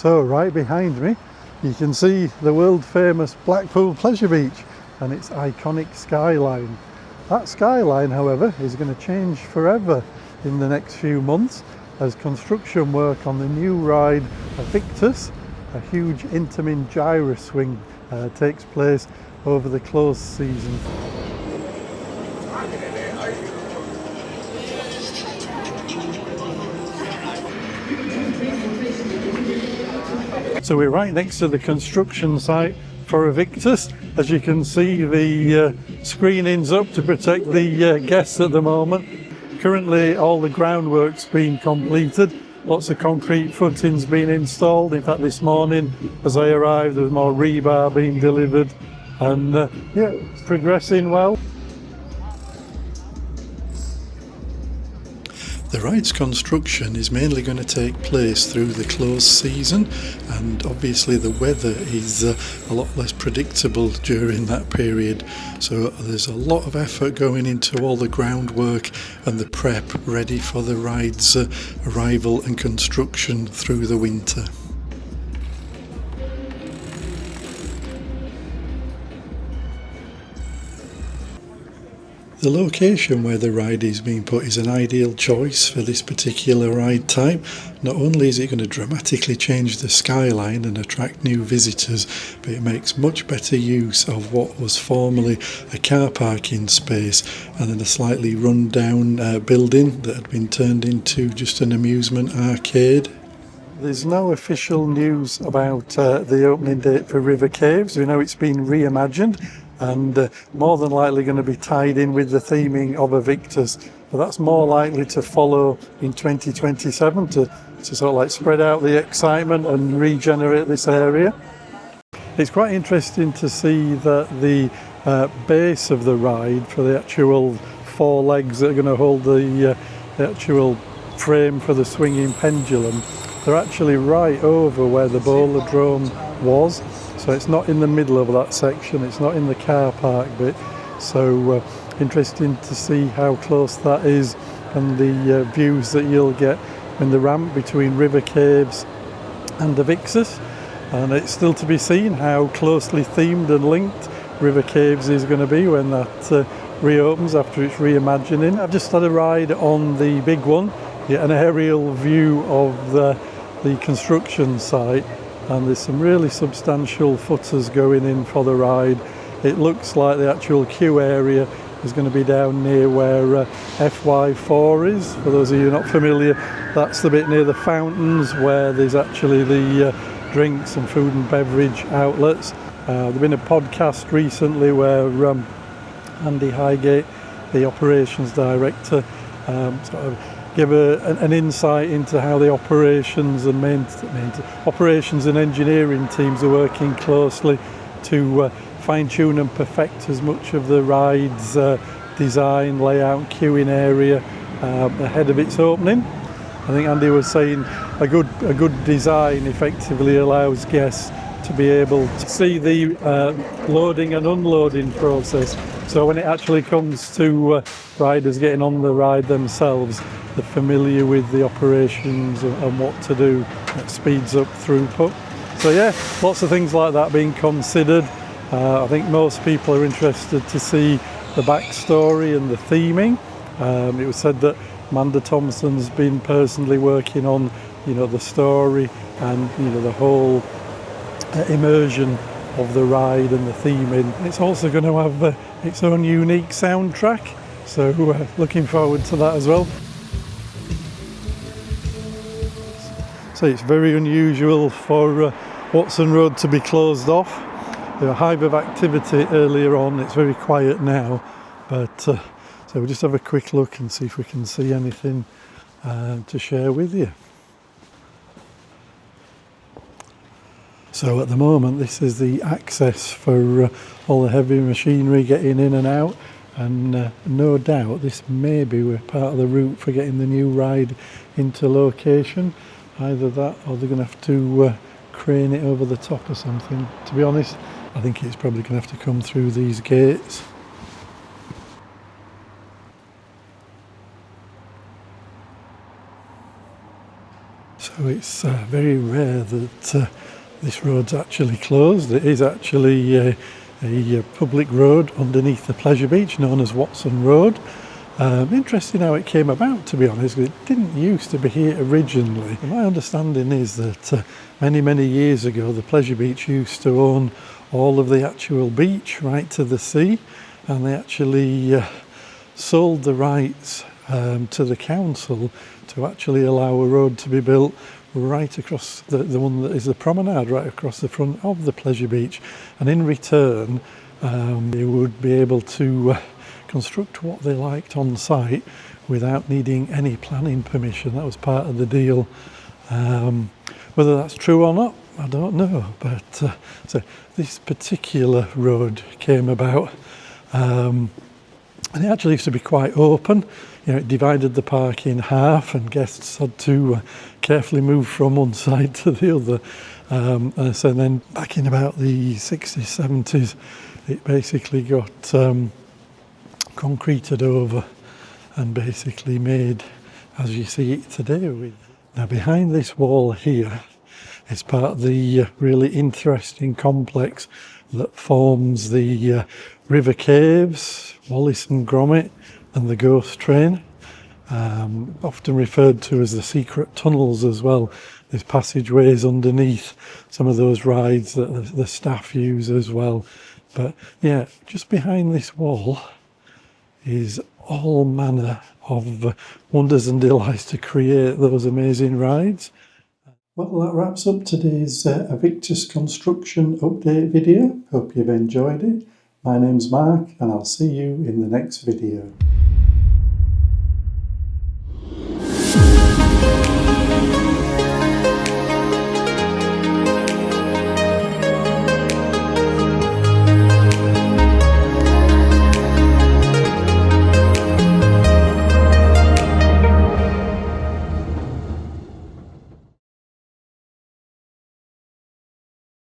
So right behind me you can see the world famous Blackpool Pleasure Beach and its iconic skyline. That skyline, however, is going to change forever in the next few months as construction work on the new ride Avictus, a huge Intamin Gyro Swing, takes place over the closed season. So we're right next to the construction site for Avictus. As you can see, the screening's up to protect the guests at the moment. Currently all the groundwork's been completed. Lots of concrete footings being installed. In fact, this morning as I arrived there was more rebar being delivered, and yeah, it's progressing well. The ride's construction is mainly going to take place through the closed season, and obviously the weather is a lot less predictable during that period, so there's a lot of effort going into all the groundwork and the prep ready for the ride's arrival and construction through the winter. The location where the ride is being put is an ideal choice for this particular ride type. Not only is it going to dramatically change the skyline and attract new visitors, but it makes much better use of what was formerly a car parking space and then a slightly run down building that had been turned into just an amusement arcade. There's no official news about the opening date for River Caves. We know it's been reimagined and more than likely going to be tied in with the theming of Avictus, but that's more likely to follow in 2027 to sort of like spread out the excitement and regenerate this area. It's quite interesting to see that the base of the ride for the actual four legs that are going to hold the actual frame for the swinging pendulum, they're actually right over where the bowlerdrome was. So it's not in the middle of that section, it's not in the car park bit. So interesting to see how close that is and the views that you'll get in the ramp between River Caves and Avictus. And it's still to be seen how closely themed and linked River Caves is going to be when that reopens after its reimagining. I've just had a ride on the big one, an aerial view of the construction site, and there's some really substantial footers going in for the ride. It looks like the actual queue area is going to be down near where FY4 is. For those of you not familiar, that's the bit near the fountains where there's actually the drinks and food and beverage outlets. There's been a podcast recently where Andy Highgate, the operations director, sort of give an insight into how the operations and operations and engineering teams are working closely to fine-tune and perfect as much of the ride's design, layout, queuing area ahead of its opening. I think Andy was saying a good design effectively allows guests to be able to see the loading and unloading process. So when it actually comes to riders getting on the ride themselves, they're familiar with the operations and what to do. That speeds up throughput. So yeah, lots of things like that being considered. I think most people are interested to see the backstory and the theming. It was said that Amanda Thompson's been personally working on, the story and the whole immersion of the ride and the theming. It's also going to have its own unique soundtrack, so looking forward to that as well. So it's very unusual for Watson Road to be closed off. There was a hive of activity earlier on. It's very quiet now, but so we'll just have a quick look and see if we can see anything to share with you. So at the moment this is the access for all the heavy machinery getting in and out, and no doubt this may be part of the route for getting the new ride into location. Either that or they're going to have to crane it over the top or something. To be honest, I think it's probably going to have to come through these gates. So it's very rare that this road's actually closed. It is actually a public road underneath the pleasure beach known as Watson Road. Interesting how it came about, to be honest. It didn't used to be here originally. My understanding is that many years ago the pleasure beach used to own all of the actual beach right to the sea, and they actually sold the rights to the council to actually allow a road to be built right across the one that is the promenade, right across the front of the pleasure beach, and in return they would be able to construct what they liked on site without needing any planning permission. That was part of the deal. Whether that's true or not, I don't know, but so this particular road came about, and it actually used to be quite open. You know, it divided the park in half, and guests had to carefully move from one side to the other. And so then back in about the 60s, 70s, it basically got concreted over and basically made as you see it today. Now behind this wall here is part of the really interesting complex that forms the river caves, Wallace and Gromit, and the ghost train, often referred to as the secret tunnels as well. There's passageways underneath some of those rides that the staff use as well. But yeah, just behind this wall is all manner of wonders and delights to create those amazing rides. Well, that wraps up today's Avictus construction update video. Hope you've enjoyed it. My name's Mark, and I'll see you in the next video.